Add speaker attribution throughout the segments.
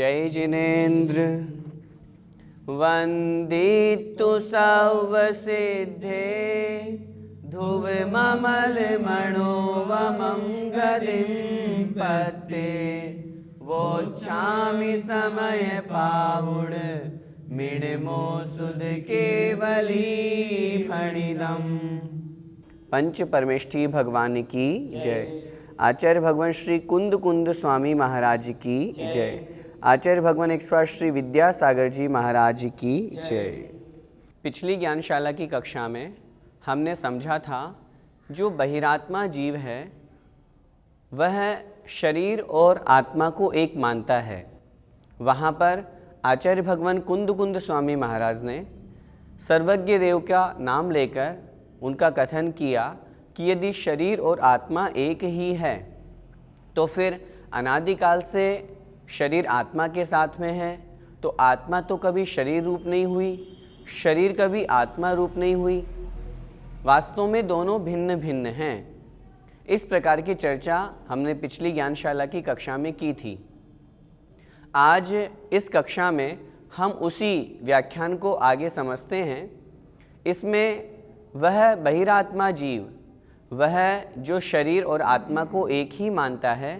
Speaker 1: जय जिनेन्द्र। वन्दितु सर्वसिद्धे ध्रुवममलमणोवमं गतिं पते वोच्छामि समयपाहुड मिणमो सुध केवली फणिदम्। पंच परमेष्ठी भगवान की जय। आचार्य भगवान श्री कुंद कुंद स्वामी महाराज की जय। आचार्य भगवान एक श्री विद्यासागर जी महाराज की जय। पिछली ज्ञानशाला की कक्षा में हमने समझा था जो बहिरात्मा जीव है वह शरीर और आत्मा को एक मानता है। वहाँ पर आचार्य भगवान कुंद कुंद स्वामी महाराज ने सर्वज्ञ देव का नाम लेकर उनका कथन किया कि यदि शरीर और आत्मा एक ही है तो फिर अनादिकाल से शरीर आत्मा के साथ में है, तो आत्मा तो कभी शरीर रूप नहीं हुई, शरीर कभी आत्मा रूप नहीं हुई, वास्तव में दोनों भिन्न भिन्न हैं। इस प्रकार की चर्चा हमने पिछली ज्ञानशाला की कक्षा में की थी। आज इस कक्षा में हम उसी व्याख्यान को आगे समझते हैं। इसमें वह बहिरात्मा जीव, वह जो शरीर और आत्मा को एक ही मानता है,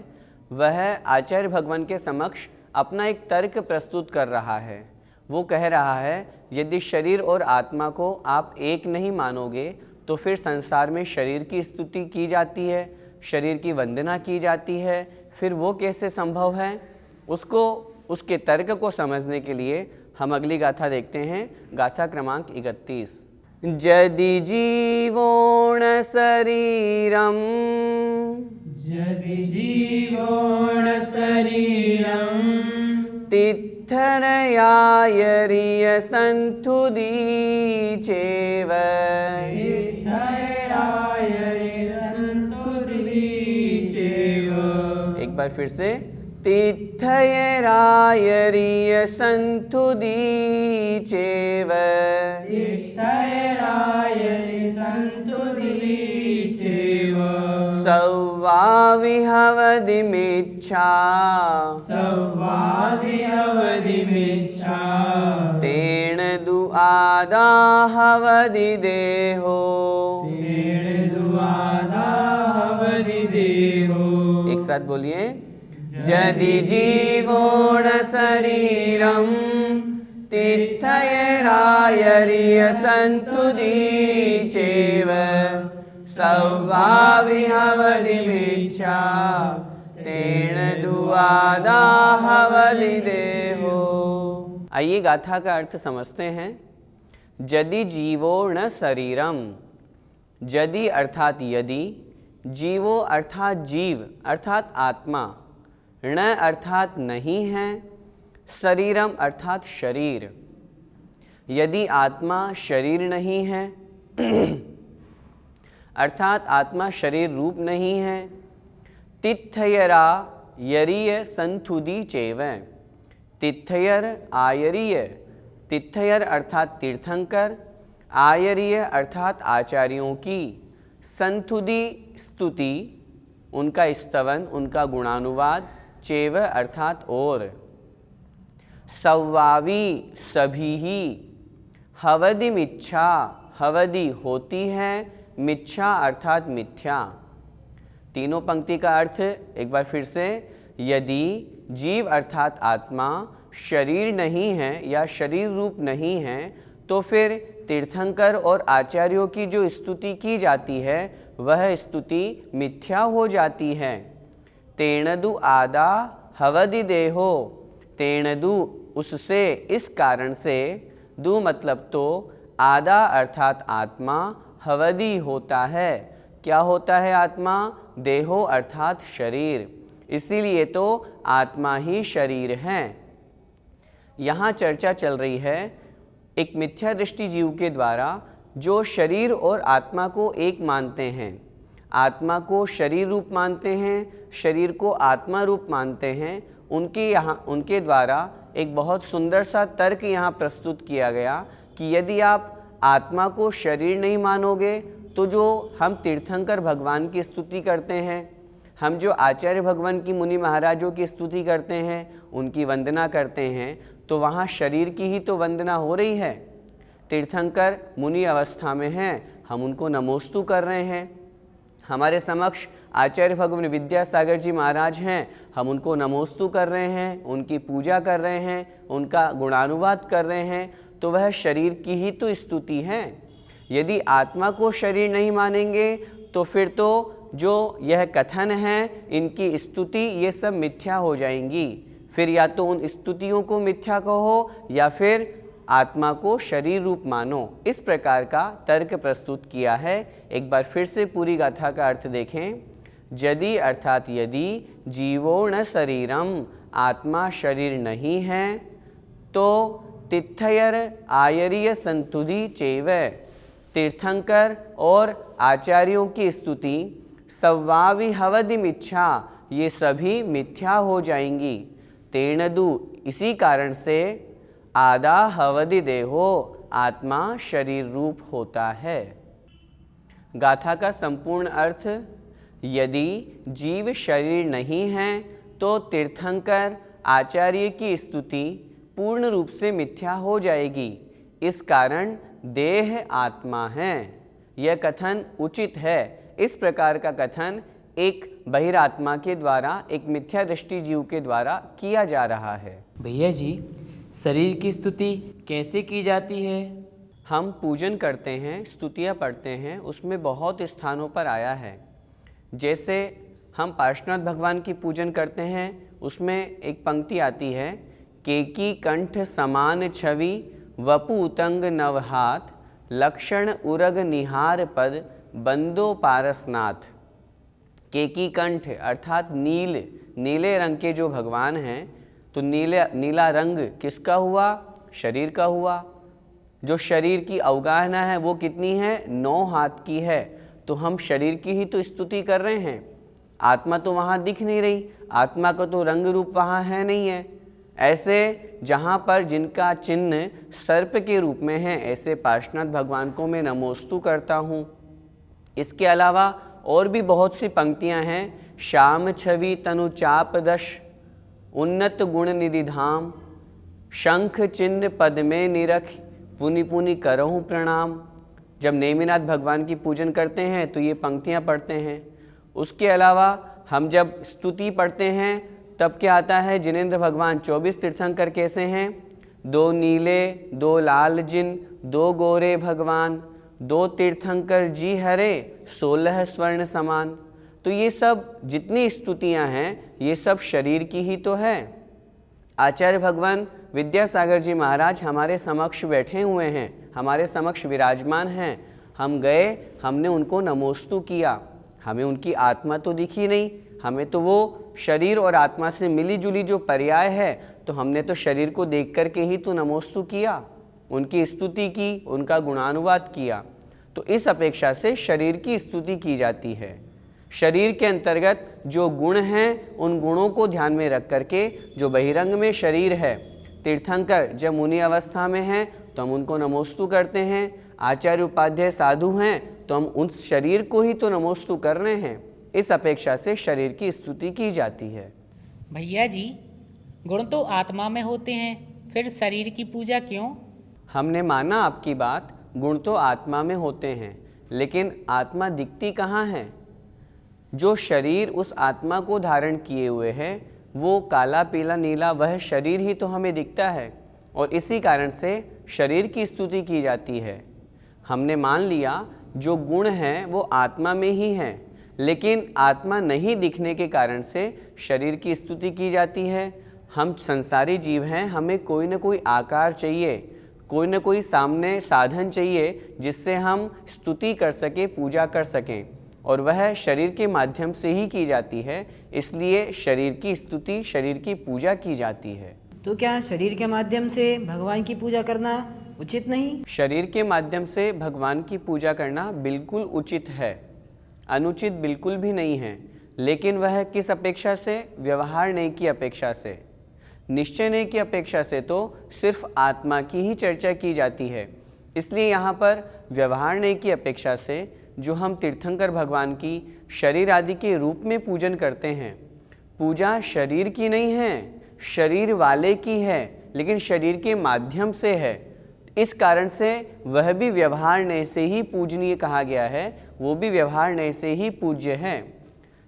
Speaker 1: वह आचार्य भगवान के समक्ष अपना एक तर्क प्रस्तुत कर रहा है। वो कह रहा है यदि शरीर और आत्मा को आप एक नहीं मानोगे तो फिर संसार में शरीर की स्तुति की जाती है, शरीर की वंदना की जाती है, फिर वो कैसे संभव है? उसके तर्क को समझने के लिए हम अगली गाथा देखते हैं। गाथा क्रमांक 31। जदि जीवोण शरीरम तित्थरयायरिय संतुदी चेव। एक बार फिर से, तित्थयरायरिय संतुदी चेव। सौवाविहवदिमिच्छा तेन दुआदाहवदि देहो। एक साथ बोलिए, यदि जीवोण शरीरम तित्थयरायरिय संतुदी चेव सौवाविहवदिमिच्छा तेन दुआदाहवदि देहो। आइए गाथा का अर्थ समझते हैं। यदि जीवो न शरीरम, यदि अर्थात यदि, जीवो अर्थात जीव अर्थात आत्मा, न अर्थात नहीं है, शरीरम अर्थात शरीर। यदि आत्मा शरीर नहीं है अर्थात आत्मा शरीर रूप नहीं है, तित्थयरा यरीय संतुदी चेव। तित्थयर आयरीय, तित्थयर अर्थात तीर्थंकर, आयरीय अर्थात आचार्यों की, संतुदी स्तुति उनका स्तवन, उनका गुणानुवाद, चेव अर्थात और, सौवावी सभी ही, हवदि मिच्छा हवदि होती है, मिच्छा अर्थात मिथ्या। तीनों पंक्ति का अर्थ एक बार फिर से, यदि जीव अर्थात आत्मा शरीर नहीं है या शरीर रूप नहीं है तो फिर तीर्थंकर और आचार्यों की जो स्तुति की जाती है वह स्तुति मिथ्या हो जाती है। तेणदु आदा हवदि देहो, तेणदु उससे, इस कारण से, दु मतलब तो, आदा अर्थात आत्मा, हवदि होता है। क्या होता है आत्मा? देहो अर्थात शरीर। इसीलिए तो आत्मा ही शरीर है। यहाँ चर्चा चल रही है एक मिथ्या दृष्टि जीव के द्वारा जो शरीर और आत्मा को एक मानते हैं, आत्मा को शरीर रूप मानते हैं, शरीर को आत्मा रूप मानते हैं। उनके द्वारा एक बहुत सुंदर सा तर्क यहाँ प्रस्तुत किया गया कि यदि आप आत्मा को शरीर नहीं मानोगे तो जो हम तीर्थंकर भगवान की स्तुति करते हैं, हम जो आचार्य भगवान की मुनि महाराजों की स्तुति करते हैं, उनकी वंदना करते हैं, तो वहाँ शरीर की ही तो वंदना हो रही है। तीर्थंकर मुनि अवस्था में हैं, हम उनको नमोस्तु कर रहे हैं। हमारे समक्ष आचार्य भगवान विद्यासागर जी महाराज हैं, हम उनको नमोस्तु कर रहे हैं, उनकी पूजा कर रहे हैं, उनका गुणानुवाद कर रहे हैं, तो वह शरीर की ही तो स्तुति है। यदि आत्मा को शरीर नहीं मानेंगे तो फिर तो जो यह कथन है, इनकी स्तुति, ये सब मिथ्या हो जाएंगी। फिर या तो उन स्तुतियों को मिथ्या कहो या फिर आत्मा को शरीर रूप मानो। इस प्रकार का तर्क प्रस्तुत किया है। एक बार फिर से पूरी गाथा का अर्थ देखें। यदि अर्थात यदि जीवो न शरीरम, आत्मा शरीर नहीं है, तो तिथयर आयरीय संतुधि चैव, तीर्थंकर और आचार्यों की स्तुति सव्वाविहवदिमिच्छा, ये सभी मिथ्या हो जाएंगी। तेणदु, इसी कारण से आदा हवदि देहो, आत्मा शरीर रूप होता है। गाथा का संपूर्ण अर्थ, यदि जीव शरीर नहीं है तो तीर्थंकर आचार्य की स्तुति पूर्ण रूप से मिथ्या हो जाएगी। इस कारण देह आत्मा है, यह कथन उचित है। इस प्रकार का कथन एक बहिरात्मा के द्वारा, एक मिथ्या दृष्टि जीव के द्वारा किया जा रहा है।
Speaker 2: भैया जी, शरीर की स्तुति कैसे की जाती है?
Speaker 1: हम पूजन करते हैं, स्तुतियाँ पढ़ते हैं, उसमें बहुत स्थानों पर आया है। जैसे हम पार्श्वनाथ भगवान की पूजन करते हैं, उसमें एक पंक्ति आती है, केकी कंठ समान छवि वपु उतंग नवहात, लक्षण उरग निहार पद बंदो पारसनाथ। केकी कंठ अर्थात नीले रंग के जो भगवान हैं, तो नीला रंग किसका हुआ? शरीर का हुआ। जो शरीर की अवगाहना है वो कितनी है? 9 हाथ की है। तो हम शरीर की ही तो स्तुति कर रहे हैं, आत्मा तो वहाँ दिख नहीं रही, आत्मा का तो रंग रूप वहाँ है नहीं है। ऐसे जहाँ पर जिनका चिन्ह सर्प के रूप में है, ऐसे पार्श्वनाथ भगवान को मैं नमोस्तु करता हूँ। इसके अलावा और भी बहुत सी पंक्तियाँ हैं। श्याम छवि तनु चाप दश, उन्नत गुण निधि धाम, शंख चिन्ह पद में निरख, पुनि पुनि करहूँ प्रणाम। जब नेमिनाथ भगवान की पूजन करते हैं तो ये पंक्तियाँ पढ़ते हैं। उसके अलावा हम जब स्तुति पढ़ते हैं तब क्या आता है? जिनेंद्र भगवान 24 तीर्थंकर कैसे हैं? 2 नीले 2 लाल जिन, 2 गोरे भगवान, 2 तीर्थंकर जी हरे, 16 स्वर्ण समान। तो ये सब जितनी स्तुतियाँ हैं, ये सब शरीर की ही तो है। आचार्य भगवान विद्यासागर जी महाराज हमारे समक्ष बैठे हुए हैं, हमारे समक्ष विराजमान हैं। हम गए, हमने उनको नमोस्तु किया, हमें उनकी आत्मा तो दिखी नहीं, हमें तो वो शरीर और आत्मा से मिली जुली जो पर्याय है, तो हमने तो शरीर को देख करके ही तो नमोस्तु किया, उनकी स्तुति की, उनका गुणानुवाद किया। तो इस अपेक्षा से शरीर की स्तुति की जाती है। शरीर के अंतर्गत जो गुण हैं, उन गुणों को ध्यान में रख करके, जो बहिरंग में शरीर है, तीर्थंकर जब मुनि अवस्था में हैं तो हम उनको नमोस्तु करते हैं, आचार्य उपाध्याय साधु हैं तो हम उन शरीर को ही तो नमोस्तु कर रहे हैं। इस अपेक्षा से शरीर की स्तुति की जाती है।
Speaker 3: भैया जी, गुण तो आत्मा में होते हैं, फिर शरीर की पूजा क्यों?
Speaker 1: हमने माना आपकी बात, गुण तो आत्मा में होते हैं, लेकिन आत्मा दिखती कहाँ है? जो शरीर उस आत्मा को धारण किए हुए है, वो काला पीला नीला वह शरीर ही तो हमें दिखता है, और इसी कारण से शरीर की स्तुति की जाती है। हमने मान लिया जो गुण हैं वो आत्मा में ही हैं, लेकिन आत्मा नहीं दिखने के कारण से शरीर की स्तुति की जाती है। हम संसारी जीव हैं, हमें कोई न कोई आकार चाहिए, कोई न कोई सामने साधन चाहिए जिससे हम स्तुति कर सकें, पूजा कर सकें, और वह शरीर के माध्यम से ही की जाती है। इसलिए शरीर की स्तुति, शरीर की पूजा की जाती है।
Speaker 4: तो क्या शरीर के माध्यम से भगवान की पूजा करना उचित नहीं?
Speaker 1: शरीर के माध्यम से भगवान की पूजा करना बिल्कुल उचित है, अनुचित बिल्कुल भी नहीं है। लेकिन वह किस अपेक्षा से? व्यवहार नहीं की अपेक्षा से, निश्चय नहीं की अपेक्षा से तो सिर्फ आत्मा की ही चर्चा की जाती है। इसलिए यहाँ पर व्यवहार नहीं की अपेक्षा से जो हम तीर्थंकर भगवान की शरीर आदि के रूप में पूजन करते हैं, पूजा शरीर की नहीं है, शरीर वाले की है, लेकिन शरीर के माध्यम से है। इस कारण से वह भी व्यवहार नय से ही पूजनीय कहा गया है, वो भी व्यवहार नय से ही पूज्य है।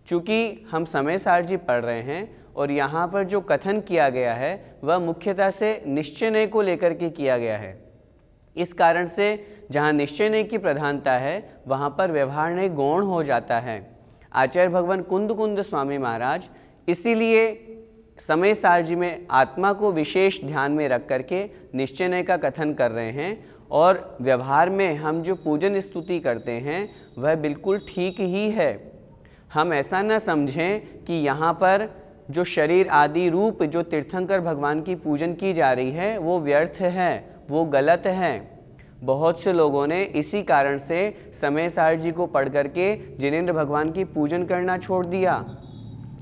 Speaker 1: चूँकि हम समय सारजी पढ़ रहे हैं और यहाँ पर जो कथन किया गया है वह मुख्यतः से निश्चय नय को लेकर के किया गया है। इस कारण से जहाँ निश्चय नय की प्रधानता है वहाँ पर व्यवहार नय गौण हो जाता है। आचार्य भगवान कुंद स्वामी महाराज इसीलिए समय सारजी में आत्मा को विशेष ध्यान में रख करके निश्चय नय का कथन कर रहे हैं, और व्यवहार में हम जो पूजन स्तुति करते हैं वह बिल्कुल ठीक ही है। हम ऐसा न समझें कि यहाँ पर जो शरीर आदि रूप जो तीर्थंकर भगवान की पूजन की जा रही है वो व्यर्थ है, वो गलत है। बहुत से लोगों ने इसी कारण से समय सारजी को पढ़ करके जिनेंद्र भगवान की पूजन करना छोड़ दिया।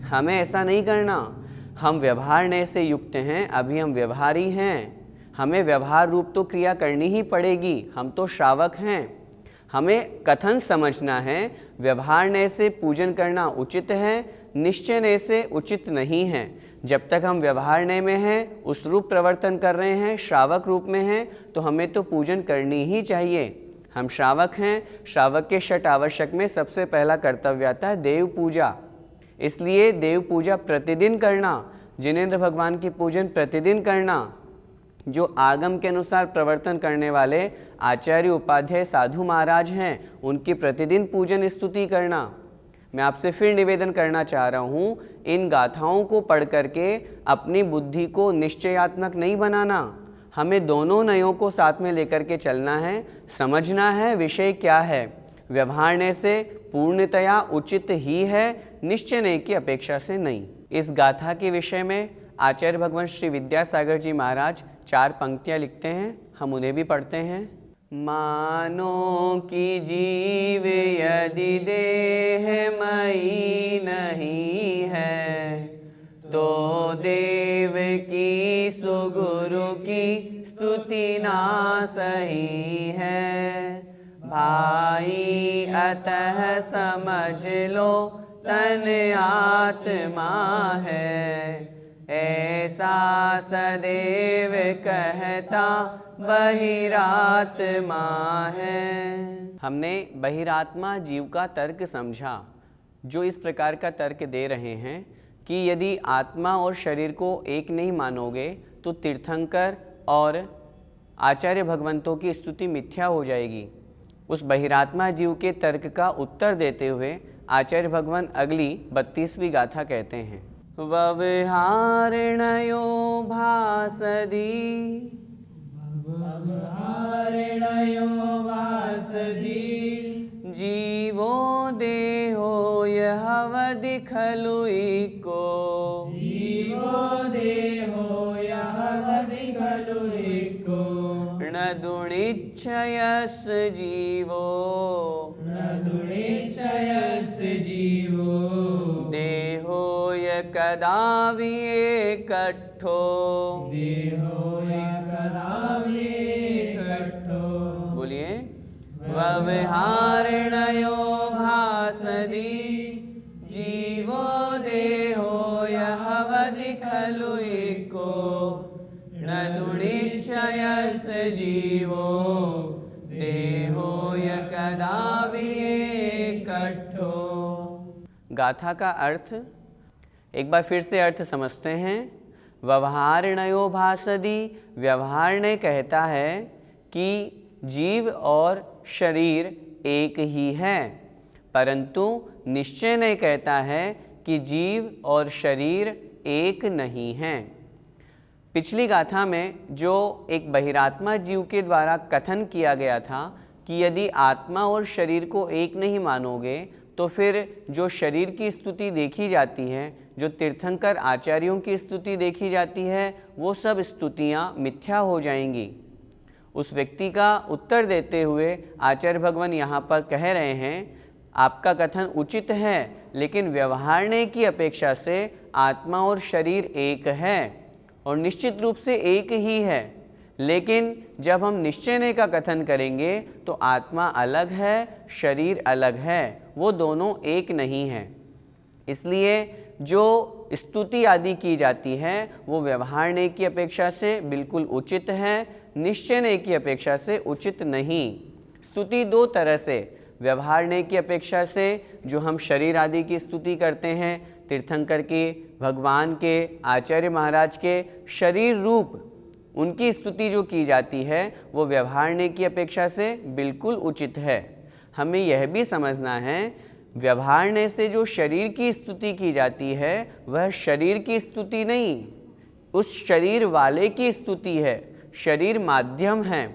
Speaker 1: हमें ऐसा नहीं करना, हम व्यवहार नय से युक्त हैं, अभी हम व्यवहारी हैं, हमें व्यवहार रूप तो क्रिया करनी ही पड़ेगी, हम तो श्रावक हैं। हमें कथन समझना है, व्यवहार नय से पूजन करना उचित है, निश्चय नय से उचित नहीं है। जब तक हम व्यवहार नय में हैं, उस रूप प्रवर्तन कर रहे हैं, श्रावक रूप में हैं, तो हमें तो पूजन करनी ही चाहिए। हम श्रावक हैं, श्रावक के षट आवश्यक में सबसे पहला कर्तव्य आता है देव पूजा। इसलिए देव पूजा प्रतिदिन करना, जिनेंद्र भगवान की पूजन प्रतिदिन करना, जो आगम के अनुसार प्रवर्तन करने वाले आचार्य उपाध्याय साधु महाराज हैं उनकी प्रतिदिन पूजन स्तुति करना। मैं आपसे फिर निवेदन करना चाह रहा हूँ, इन गाथाओं को पढ़ करके अपनी बुद्धि को निश्चयात्मक नहीं बनाना, हमें दोनों नयों को साथ में लेकर के चलना है, समझना है विषय क्या है। व्यवहार नय से पूर्णतया उचित ही है, निश्चय नय की अपेक्षा से नहीं। इस गाथा के विषय में आचार्य भगवान श्री विद्यासागर जी महाराज 4 पंक्तियाँ लिखते हैं, हम उन्हें भी पढ़ते हैं। मानो कि जीव यदि देह मई नहीं है, तो देव की सुगुरु की स्तुति ना सही है। भाई अतः समझ लो तन आत्मा है, ऐसा सदैव कहता बहिरात्मा है। हमने बहिरात्मा जीव का तर्क समझा, जो इस प्रकार का तर्क दे रहे हैं कि यदि आत्मा और शरीर को एक नहीं मानोगे तो तीर्थंकर और आचार्य भगवंतों की स्तुति मिथ्या हो जाएगी। उस बहिरात्मा जीव के तर्क का उत्तर देते हुए आचार्य भगवान अगली 32वीं गाथा कहते हैं। व्यवहारिणयो भासदी, जीवो देहो यहवदि खलु इको, न दुणिच्छयस जीवो, देहो य कदा विएकट्ठो, बोलिए। व्यवहारिणयो भासदी, जीवो देहो यहवदि खलु इको, न दुणिच्छयस जीवो, देहो य कदा विएकट्ठो। गाथा का अर्थ एक बार फिर से अर्थ समझते हैं। व्यवहारिणयो भासदी, व्यवहार ने कहता है कि जीव और शरीर एक ही है, परंतु निश्चय ने कहता है कि जीव और शरीर एक नहीं हैं। पिछली गाथा में जो एक बहिरात्मा जीव के द्वारा कथन किया गया था कि यदि आत्मा और शरीर को एक नहीं मानोगे तो फिर जो शरीर की स्तुति देखी जाती है, जो तीर्थंकर आचार्यों की स्तुति देखी जाती है, वो सब स्तुतियाँ मिथ्या हो जाएंगी। उस व्यक्ति का उत्तर देते हुए आचार्य भगवान यहाँ पर कह रहे हैं, आपका कथन उचित है, लेकिन व्यवहारने की अपेक्षा से आत्मा और शरीर एक है और निश्चित रूप से एक ही है। लेकिन जब हम निश्चय का कथन करेंगे तो आत्मा अलग है, शरीर अलग है, वो दोनों एक नहीं हैं। इसलिए जो स्तुति आदि की जाती है वो व्यवहारण्य की अपेक्षा से बिल्कुल उचित है, निश्चय की अपेक्षा से उचित नहीं। स्तुति दो तरह से, व्यवहारण्य की अपेक्षा से जो हम शरीर आदि की स्तुति करते हैं, तीर्थंकर की, भगवान के, आचार्य महाराज के शरीर रूप उनकी स्तुति जो की जाती है वो व्यवहारण्य की अपेक्षा से बिल्कुल उचित है। हमें यह भी समझना है व्यवहारण्य से जो शरीर की स्तुति की जाती है वह शरीर की स्तुति नहीं, उस शरीर वाले की स्तुति है। शरीर माध्यम है,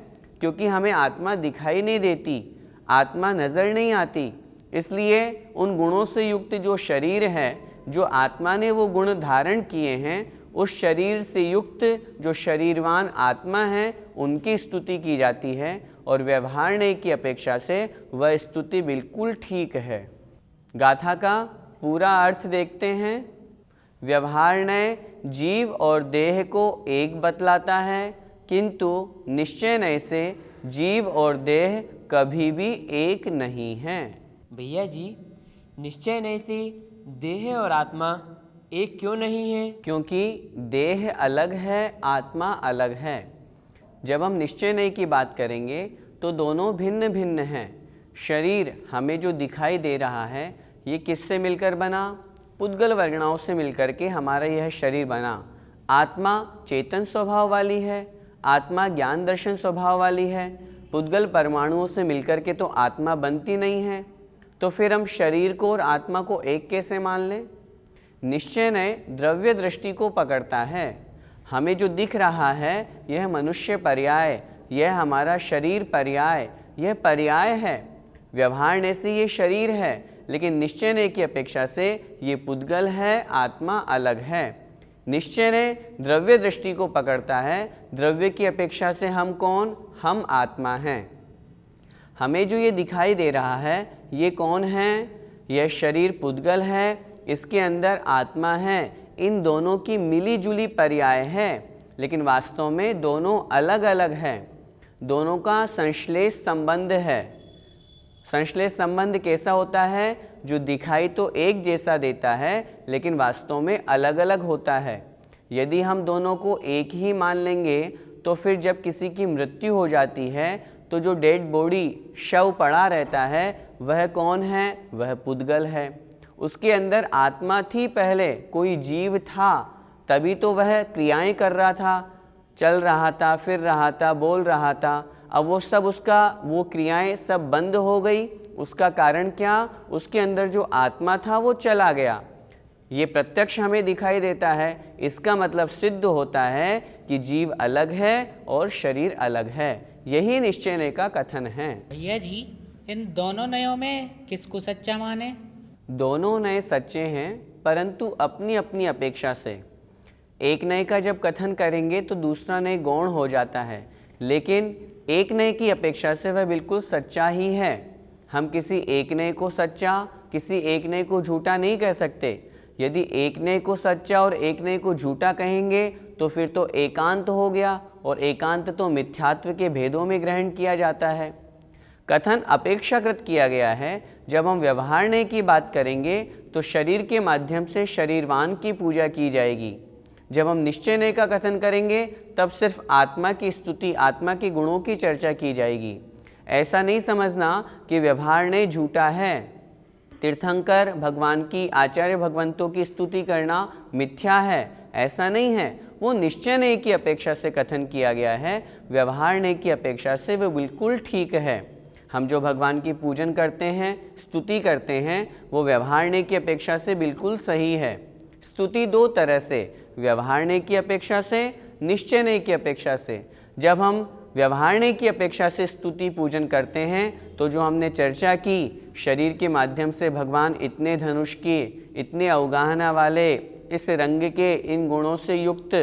Speaker 1: क्योंकि हमें आत्मा दिखाई नहीं देती, आत्मा नज़र नहीं आती, इसलिए उन गुणों से युक्त जो शरीर है, जो आत्मा ने वो गुण धारण किए हैं, उस शरीर से युक्त जो शरीरवान आत्मा है उनकी स्तुति की जाती है, और व्यवहारण्य की अपेक्षा से वह स्तुति बिल्कुल ठीक है। गाथा का पूरा अर्थ देखते हैं। व्यवहारण्य जीव और देह को एक बतलाता है, किंतु निश्चय से जीव और देह कभी भी एक नहीं हैं।
Speaker 2: भैया जी, निश्चय से देह और आत्मा एक क्यों नहीं है?
Speaker 1: क्योंकि देह अलग है, आत्मा अलग है। जब हम निश्चय की बात करेंगे तो दोनों भिन्न भिन्न हैं। शरीर हमें जो दिखाई दे रहा है ये किससे मिलकर बना? पुद्गल वर्गणाओं से मिलकर के हमारा यह शरीर बना। आत्मा चेतन स्वभाव वाली है, आत्मा ज्ञान दर्शन स्वभाव वाली है। पुद्गल परमाणुओं से मिलकर के तो आत्मा बनती नहीं है, तो फिर हम शरीर को और आत्मा को एक कैसे मान लें? निश्चय द्रव्य दृष्टि को पकड़ता है। हमें जो दिख रहा है यह मनुष्य पर्याय, यह हमारा शरीर पर्याय, यह पर्याय है। व्यवहारण्य से ये शरीर है, लेकिन निश्चय की अपेक्षा से ये पुद्गल है, आत्मा अलग है। निश्चय द्रव्य दृष्टि को पकड़ता है, द्रव्य की अपेक्षा से हम कौन? हम आत्मा हैं। हमें जो ये दिखाई दे रहा है ये कौन है? यह शरीर पुद्गल है, इसके अंदर आत्मा है। इन दोनों की मिली जुली पर्याय है, लेकिन वास्तव में दोनों अलग अलग हैं। दोनों का संश्लेष संबंध है। संश्लेष संबंध कैसा होता है? जो दिखाई तो एक जैसा देता है लेकिन वास्तव में अलग अलग होता है। यदि हम दोनों को एक ही मान लेंगे तो फिर जब किसी की मृत्यु हो जाती है तो जो डेड बॉडी, शव पड़ा रहता है, वह कौन है? वह पुद्गल है। उसके अंदर आत्मा थी, पहले कोई जीव था, तभी तो वह क्रियाएं कर रहा था, चल रहा था, फिर रहा था, बोल रहा था। अब वो सब वो क्रियाएं सब बंद हो गई। उसका कारण क्या? उसके अंदर जो आत्मा था वो चला गया। ये प्रत्यक्ष हमें दिखाई देता है। इसका मतलब सिद्ध होता है कि जीव अलग है और शरीर अलग है। यही निश्चय का कथन है।
Speaker 3: भैया जी, इन दोनों नयों में किसको सच्चा माने?
Speaker 1: दोनों नए सच्चे हैं, परंतु अपनी अपनी अपेक्षा से। एक नए का जब कथन करेंगे तो दूसरा नए गौण हो जाता है, लेकिन एक नए की अपेक्षा से वह बिल्कुल सच्चा ही है। हम किसी एक नए को सच्चा, किसी एक नए को झूठा नहीं कह सकते। यदि एक नए को सच्चा और एक नए को झूठा कहेंगे तो फिर तो एकांत हो गया, और एकांत तो मिथ्यात्व के भेदों में ग्रहण किया जाता है। कथन अपेक्षाकृत किया गया है। जब हम व्यवहारण्य की बात करेंगे तो शरीर के माध्यम से शरीरवान की पूजा की जाएगी। जब हम निश्चय का कथन करेंगे तब सिर्फ आत्मा की स्तुति, आत्मा के गुणों की चर्चा की जाएगी। ऐसा नहीं समझना कि व्यवहारण्य झूठा है। तीर्थंकर भगवान की, आचार्य भगवंतों की स्तुति करना मिथ्या है, ऐसा नहीं है। वो निश्चय की अपेक्षा से कथन किया गया है, व्यवहारण्य की अपेक्षा से वो बिल्कुल ठीक है। हम जो भगवान की पूजन करते हैं, स्तुति करते हैं, वो व्यवहारण्य की अपेक्षा से बिल्कुल सही है। स्तुति दो तरह से, व्यवहारण्य की अपेक्षा से, निश्चय की अपेक्षा से। जब हम व्यवहारण्य की अपेक्षा से स्तुति पूजन करते हैं तो जो हमने चर्चा की, शरीर के माध्यम से भगवान इतने धनुष के, इतने अवगाहना वाले, इस रंग के, इन गुणों से युक्त,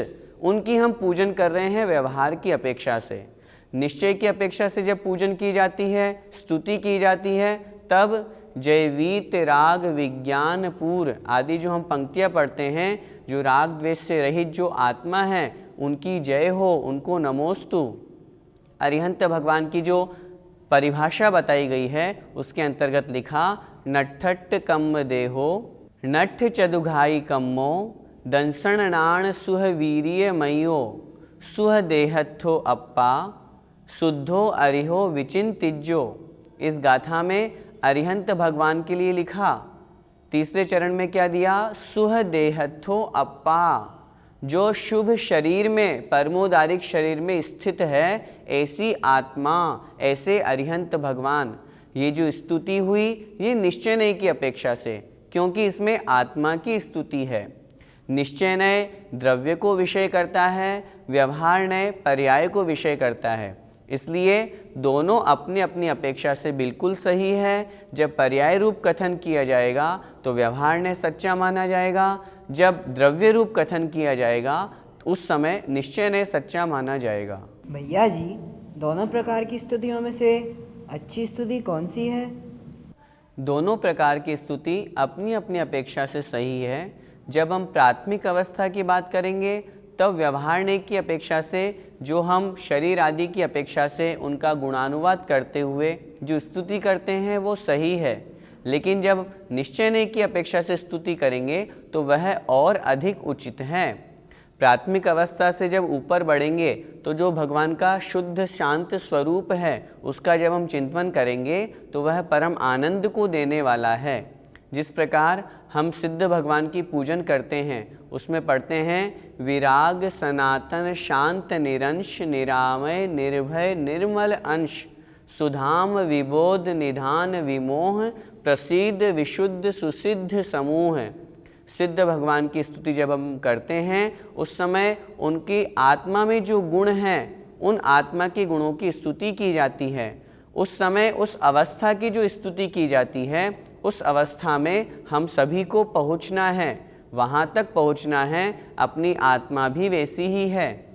Speaker 1: उनकी हम पूजन कर रहे हैं व्यवहार की अपेक्षा से। निश्चय की अपेक्षा से जब पूजन की जाती है, स्तुति की जाती है, तब जयवीत राग विज्ञान पूर आदि जो हम पंक्तियाँ पढ़ते हैं, जो राग द्वेष से रहित जो आत्मा है उनकी जय हो, उनको नमोस्तु। अरिहंत भगवान की जो परिभाषा बताई गई है उसके अंतर्गत लिखा, नट्ठट्ट कम्म देहो नट्ठ चदुघाई कम्मो दंसण नाण सुह वीर्य मयो सुह देहत्थो अप्पा शुद्धो अरिहो विचिंतिज्यो। इस गाथा में अरिहंत भगवान के लिए लिखा। तीसरे चरण में क्या दिया, सुह देहत्थो अप्पा, जो शुभ शरीर में, परमोदारिक शरीर में स्थित है, ऐसी आत्मा, ऐसे अरिहंत भगवान। ये जो स्तुति हुई ये निश्चय नय की अपेक्षा से, क्योंकि इसमें आत्मा की स्तुति है। निश्चय नय द्रव्य को विषय करता है, व्यवहार नय पर्याय को विषय करता है। इसलिए दोनों अपनी अपनी अपेक्षा से बिल्कुल सही है। जब पर्याय रूप कथन किया जाएगा तो व्यवहार ने सच्चा माना जाएगा, जब द्रव्य रूप कथन किया जाएगा उस समय निश्चय ने सच्चा माना जाएगा।
Speaker 4: भैया जी, दोनों प्रकार की स्तुतियों में से अच्छी स्तुति कौन सी है?
Speaker 1: दोनों प्रकार की स्तुति अपनी अपनी अपेक्षा से सही है। जब हम प्राथमिक अवस्था की बात करेंगे तब व्यवहार ने की अपेक्षा से, जो हम शरीर आदि की अपेक्षा से उनका गुणानुवाद करते हुए जो स्तुति करते हैं वो सही है। लेकिन जब निश्चय ने की अपेक्षा से स्तुति करेंगे तो वह और अधिक उचित है। प्राथमिक अवस्था से जब ऊपर बढ़ेंगे तो जो भगवान का शुद्ध शांत स्वरूप है उसका जब हम चिंतन करेंगे तो वह परम आनंद को देने वाला है। जिस प्रकार हम सिद्ध भगवान की पूजन करते हैं उसमें पढ़ते हैं, विराग सनातन शांत निरंश निरामय निर्भय निर्मल अंश सुधाम विबोध निधान विमोह प्रसिद्ध विशुद्ध सुसिद्ध समूह। सिद्ध भगवान की स्तुति जब हम करते हैं उस समय उनकी आत्मा में जो गुण हैं उन आत्मा के गुणों की स्तुति की जाती है। उस समय उस अवस्था की जो स्तुति की जाती है उस अवस्था में हम सभी को पहुंचना है, वहाँ तक पहुंचना है। अपनी आत्मा भी वैसी ही है।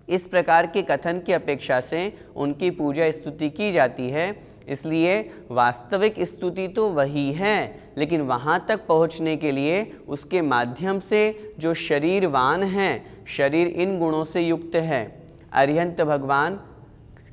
Speaker 1: इस प्रकार के कथन की अपेक्षा से उनकी पूजा स्तुति की जाती है। इसलिए वास्तविक स्तुति तो वही है, लेकिन वहाँ तक पहुँचने के लिए उसके माध्यम से जो शरीरवान हैं, शरीर इन गुणों से युक्त है। अरिहंत भगवान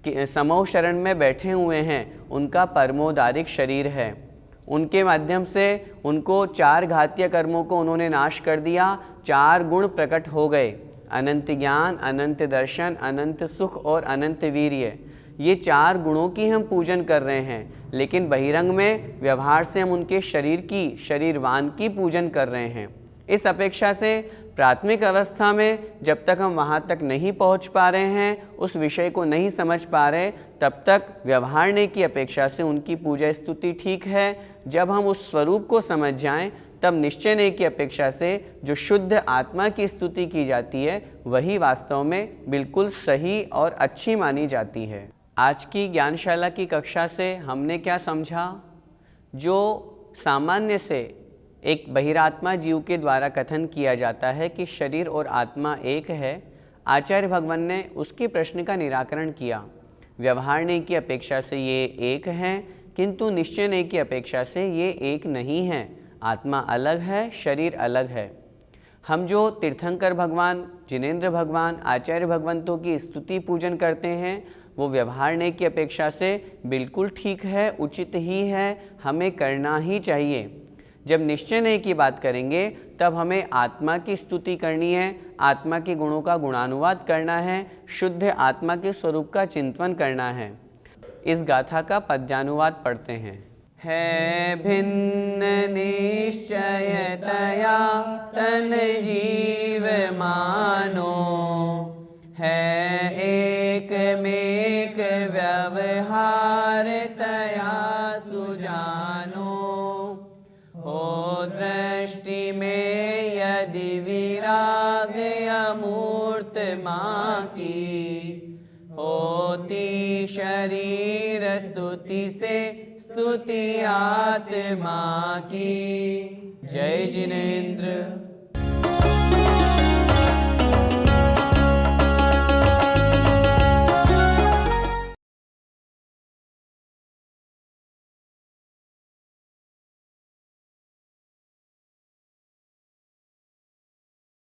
Speaker 1: समूह शरण में बैठे हुए हैं, उनका परमोदारिक शरीर है। उनके माध्यम से उनको 4 घातीय कर्मों को उन्होंने नाश कर दिया, 4 गुण प्रकट हो गए, अनंत ज्ञान, अनंत दर्शन, अनंत सुख और अनंत वीर्य। ये 4 गुणों की हम पूजन कर रहे हैं, लेकिन बहिरंग में व्यवहार से हम उनके शरीर की, शरीरवान की पूजन कर रहे हैं। इस अपेक्षा से प्राथमिक अवस्था में जब तक हम वहाँ तक नहीं पहुँच पा रहे हैं, उस विषय को नहीं समझ पा रहे, तब तक व्यवहारने की अपेक्षा से उनकी पूजा स्तुति ठीक है। जब हम उस स्वरूप को समझ जाएं तब निश्चय की अपेक्षा से जो शुद्ध आत्मा की स्तुति की जाती है वही वास्तव में बिल्कुल सही और अच्छी मानी जाती है। आज की ज्ञानशाला की कक्षा से हमने क्या समझा? जो सामान्य से एक बहिरात्मा जीव के द्वारा कथन किया जाता है कि शरीर और आत्मा एक है, आचार्य भगवान ने उसके प्रश्न का निराकरण किया। व्यवहारने की अपेक्षा से ये एक हैं, किंतु निश्चय की अपेक्षा से ये एक नहीं है। आत्मा अलग है, शरीर अलग है। हम जो तीर्थंकर भगवान, जिनेंद्र भगवान, आचार्य भगवंतों की स्तुति पूजन करते हैं वो व्यवहारने की अपेक्षा से बिल्कुल ठीक है, उचित ही है, हमें करना ही चाहिए। जब निश्चय की बात करेंगे तब हमें आत्मा की स्तुति करनी है, आत्मा के गुणों का गुणानुवाद करना है, शुद्ध आत्मा के स्वरूप का चिंतन करना है। इस गाथा का पद्यानुवाद पढ़ते हैं। है भिन्न निश्चयतया तन जीव मानो, है एक मेक व्यवहार तया सुजानो। हो दृष्टि में यदि विराग अमूर्त माँ की, होती शरीर स्तुति से स्तुति आत्मा की। जय जिनेंद्र।